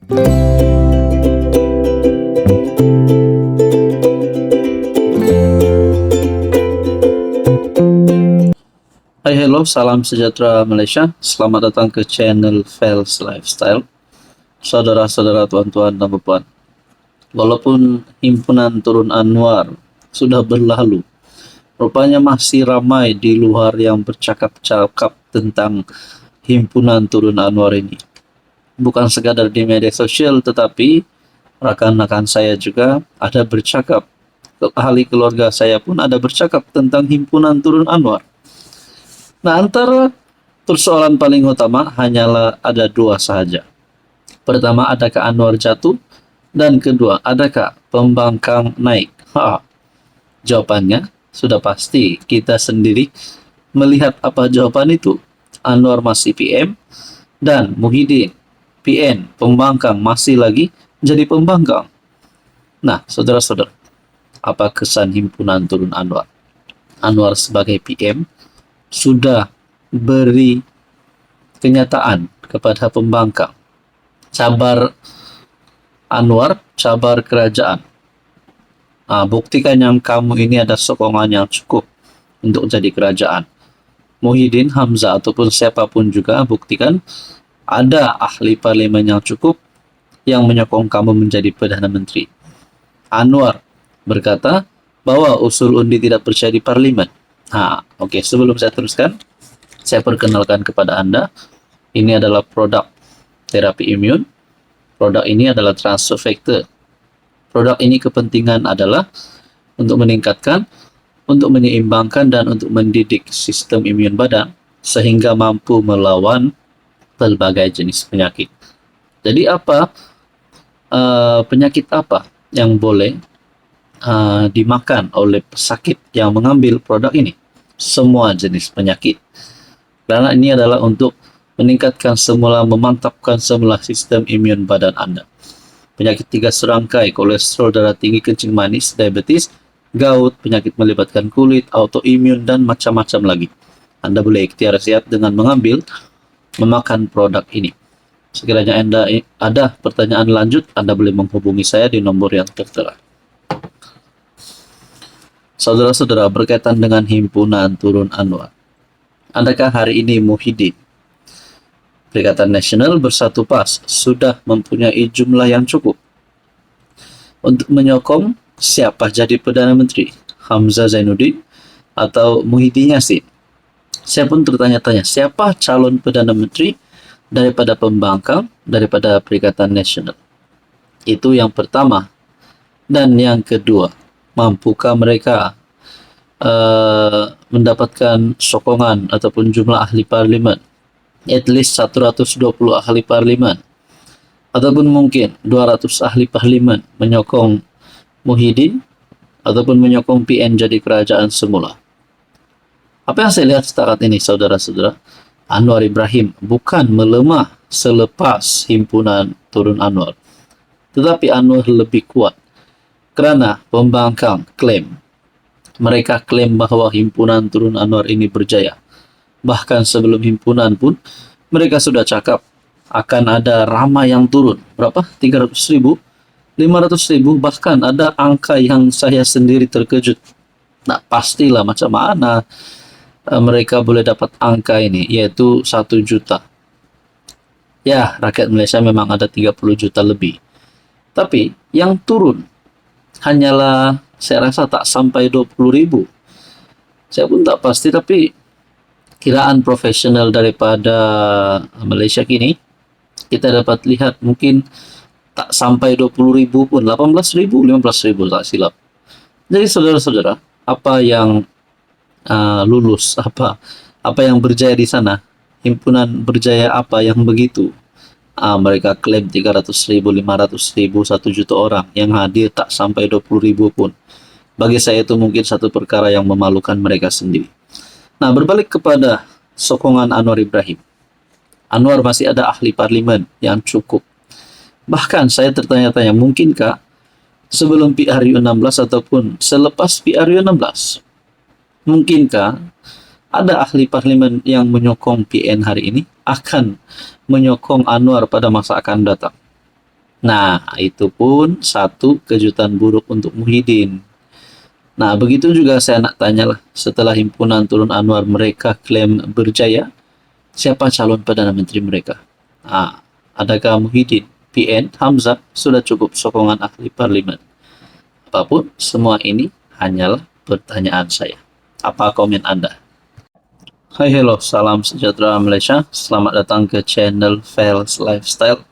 Hai, hello, salam sejahtera Malaysia. Selamat datang ke channel Fels Lifestyle. Saudara-saudara, tuan-tuan dan puan. Walaupun himpunan Turun Anwar sudah berlalu, rupanya masih ramai di luar yang bercakap-cakap tentang himpunan Turun Anwar ini. Bukan sekadar di media sosial, tetapi rakan-rakan saya juga ada bercakap. Ahli keluarga saya pun ada bercakap tentang himpunan Turun Anwar. Nah, antara persoalan paling utama hanyalah ada dua sahaja. Pertama, adakah Anwar jatuh? Dan kedua, adakah pembangkang naik? Jawabannya sudah pasti. Kita sendiri melihat apa jawaban itu. Anwar masih PM dan Muhyiddin PN, pembangkang, masih lagi jadi pembangkang. Nah, saudara-saudara, apa kesan himpunan Turun Anwar? Anwar sebagai PM sudah beri kenyataan kepada pembangkang. Cabar Anwar, cabar kerajaan. Buktikan yang kamu ini ada sokongan yang cukup untuk jadi kerajaan. Muhyiddin, Hamzah, ataupun siapapun juga, buktikan ada ahli parlimen yang cukup yang menyokong kamu menjadi Perdana Menteri. Anwar berkata bahwa usul undi tidak percaya di parlimen. Oke, sebelum saya teruskan, saya perkenalkan kepada Anda, ini adalah produk terapi imun. Produk ini adalah transfer factor. Produk ini kepentingan adalah untuk meningkatkan, untuk menyeimbangkan, dan untuk mendidik sistem imun badan sehingga mampu melawan berbagai jenis penyakit. Jadi penyakit apa yang boleh dimakan oleh pesakit yang mengambil produk ini? Semua jenis penyakit. Karena ini adalah untuk meningkatkan semula, memantapkan semula sistem imun badan Anda. Penyakit 3 serangkai, kolesterol darah tinggi, kencing manis, diabetes, gout, penyakit melibatkan kulit, autoimun, dan macam-macam lagi. Anda boleh ikhtiar sehat dengan memakan produk ini. Sekiranya Anda ada pertanyaan lanjut, Anda boleh menghubungi saya di nomor yang tertera. Saudara-saudara, berkaitan dengan himpunan Turun Anwar, adakah hari ini Muhyiddin, Perikatan Nasional Bersatu PAS, sudah mempunyai jumlah yang cukup untuk menyokong siapa jadi Perdana Menteri? Hamzah Zainuddin atau Muhyiddin Yassin? Saya pun tertanya-tanya, siapa calon Perdana Menteri daripada pembangkang, daripada Perikatan Nasional? Itu yang pertama. Dan yang kedua, mampukah mereka mendapatkan sokongan ataupun jumlah ahli parlimen? At least 120 ahli parlimen. Ataupun mungkin 200 ahli parlimen menyokong Muhyiddin ataupun menyokong PN jadi kerajaan semula. Apa yang saya lihat setakat ini, saudara-saudara, Anwar Ibrahim bukan melemah selepas himpunan Turun Anwar. Tetapi Anwar lebih kuat. Kerana pembangkang mereka klaim bahwa himpunan Turun Anwar ini berjaya. Bahkan sebelum himpunan pun, mereka sudah cakap akan ada ramai yang turun. Berapa? 300.000? 500.000? Bahkan ada angka yang saya sendiri terkejut. Nah, pastilah macam mana mereka boleh dapat angka ini, yaitu 1 juta. Ya, rakyat Malaysia memang ada 30 juta lebih. Tapi yang turun hanyalah, saya rasa tak sampai 20.000. Saya pun tak pasti, tapi kiraan profesional daripada Malaysia kini, kita dapat lihat mungkin tak sampai 20.000 pun, 18.000, 15.000 tak silap. Jadi saudara-saudara, apa yang lulus, apa yang berjaya di sana, himpunan berjaya apa yang begitu? Mereka klaim 300.000, 500.000, 1 juta orang yang hadir tak sampai 20.000 pun. Bagi saya itu mungkin satu perkara yang memalukan mereka sendiri. Nah, berbalik kepada sokongan Anwar Ibrahim. Anwar masih ada ahli parlimen yang cukup. Bahkan saya tertanya-tanya, mungkinkah sebelum PRU 16 ataupun selepas PRU 16, mungkinkah ada ahli parlimen yang menyokong PN hari ini akan menyokong Anwar pada masa akan datang? Nah, itu pun satu kejutan buruk untuk Muhyiddin. Nah, begitu juga saya nak tanyalah, setelah himpunan Turun Anwar mereka klaim berjaya, siapa calon Perdana Menteri mereka? Nah, adakah Muhyiddin, PN, Hamzah sudah cukup sokongan ahli parlimen? Apapun, semua ini hanyalah pertanyaan saya. Apa komen Anda? Hai, hello, salam sejahtera Malaysia. Selamat datang ke channel Fels Lifestyle.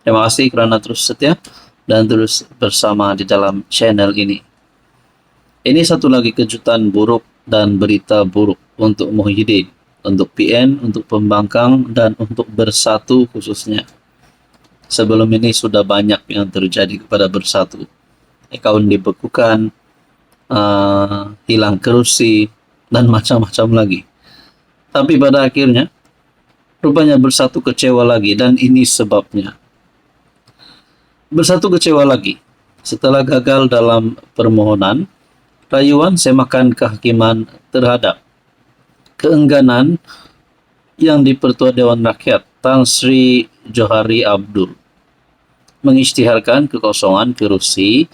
Terima kasih kerana terus setia dan terus bersama di dalam channel ini. Ini satu lagi kejutan buruk dan berita buruk untuk Muhyiddin, untuk PN, untuk pembangkang, dan untuk Bersatu khususnya. Sebelum ini sudah banyak yang terjadi kepada Bersatu. Akaun dibekukan, hilang kerusi, dan macam-macam lagi. Tapi pada akhirnya, rupanya Bersatu kecewa lagi, dan ini sebabnya. Bersatu kecewa lagi. Setelah gagal dalam permohonan, rayuan semakan kehakiman terhadap keengganan yang Dipertua Dewan Rakyat Tan Sri Johari Abdul mengisytiharkan kekosongan kerusi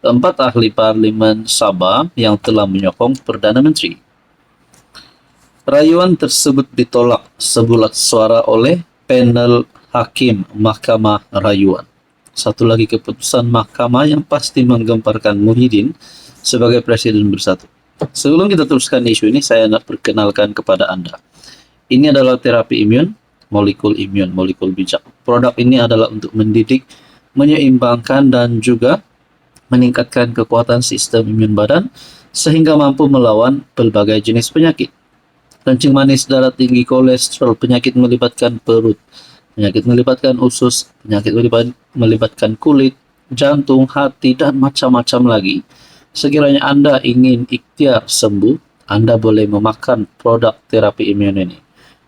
4 ahli parlimen Sabah yang telah menyokong Perdana Menteri. Rayuan tersebut ditolak sebulat suara oleh panel Hakim Mahkamah Rayuan. Satu lagi keputusan mahkamah yang pasti menggemparkan Muhyiddin sebagai Presiden Bersatu. Sebelum kita teruskan isu ini, saya nak perkenalkan kepada Anda. Ini adalah terapi imun, molekul bijak. Produk ini adalah untuk mendidik, menyeimbangkan dan juga meningkatkan kekuatan sistem imun badan sehingga mampu melawan berbagai jenis penyakit. Kencing manis, darah tinggi, kolesterol, penyakit melibatkan perut, penyakit melibatkan usus, penyakit melibatkan kulit, jantung, hati, dan macam-macam lagi. Sekiranya Anda ingin ikhtiar sembuh, Anda boleh memakan produk terapi imun ini.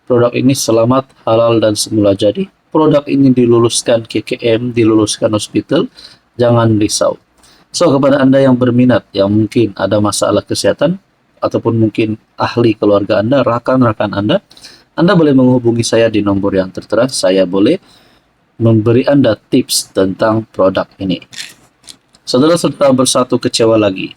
Produk ini selamat, halal, dan semula jadi. Produk ini diluluskan KKM, diluluskan hospital. Jangan risau. So, kepada Anda yang berminat, yang mungkin ada masalah kesehatan, ataupun mungkin ahli keluarga Anda, rakan-rakan Anda boleh menghubungi saya di nomor yang tertera. Saya boleh memberi Anda tips tentang produk ini. Saudara-saudara Bersatu kecewa lagi.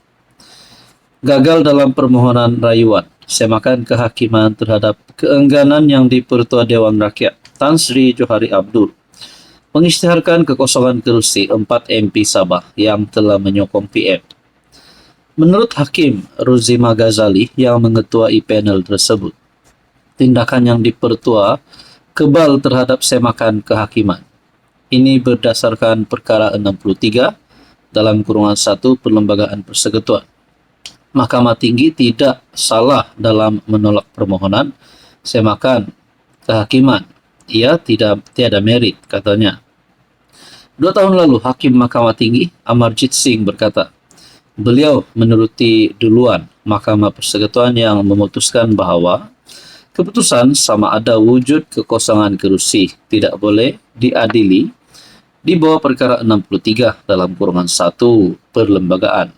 Gagal dalam permohonan rayuan, semakan kehakiman terhadap keengganan yang Dipertua Dewan Rakyat Tan Sri Johari Abdul mengisytiharkan kekosongan kerusi 4 MP Sabah yang telah menyokong PM. Menurut Hakim Ruzima Ghazali yang mengetuai panel tersebut, tindakan yang Dipertua kebal terhadap semakan kehakiman. Ini berdasarkan perkara 63 dalam kurungan 1 Perlembagaan Persekutuan. Mahkamah Tinggi tidak salah dalam menolak permohonan semakan kehakiman. Ia tiada merit, katanya. 2 tahun lalu, Hakim Mahkamah Tinggi Amarjit Singh berkata, beliau menuruti duluan Mahkamah Persekutuan yang memutuskan bahawa keputusan sama ada wujud kekosongan kerusi tidak boleh diadili di bawah perkara 63 dalam kurungan 1 Perlembagaan.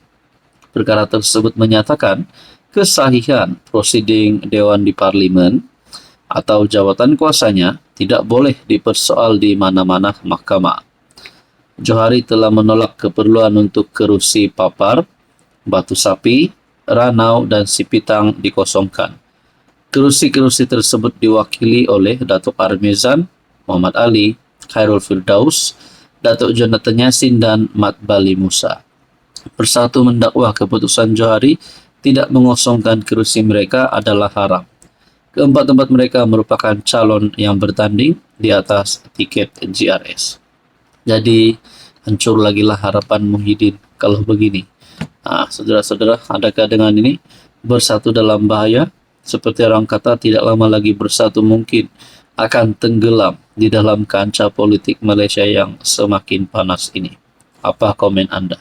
Perkara tersebut menyatakan kesahihan prosiding Dewan di Parlimen atau jawatan kuasanya tidak boleh dipersoal di mana-mana mahkamah. Johari telah menolak keperluan untuk kerusi Papar, Batu Sapi, Ranau dan Sipitang dikosongkan. Kerusi-kerusi tersebut diwakili oleh Datuk Armezan, Muhammad Ali, Khairul Firdaus, Datuk Jonathan Yassin dan Mat Bali Musa. Bersatu mendakwa keputusan Johari tidak mengosongkan kerusi mereka adalah haram. Keempat-empat mereka merupakan calon yang bertanding di atas tiket GRS. Jadi, hancur lagilah harapan Muhyiddin kalau begini. Saudara-saudara, adakah dengan ini Bersatu dalam bahaya? Seperti orang kata, tidak lama lagi Bersatu mungkin akan tenggelam di dalam kancah politik Malaysia yang semakin panas ini. Apa komen Anda?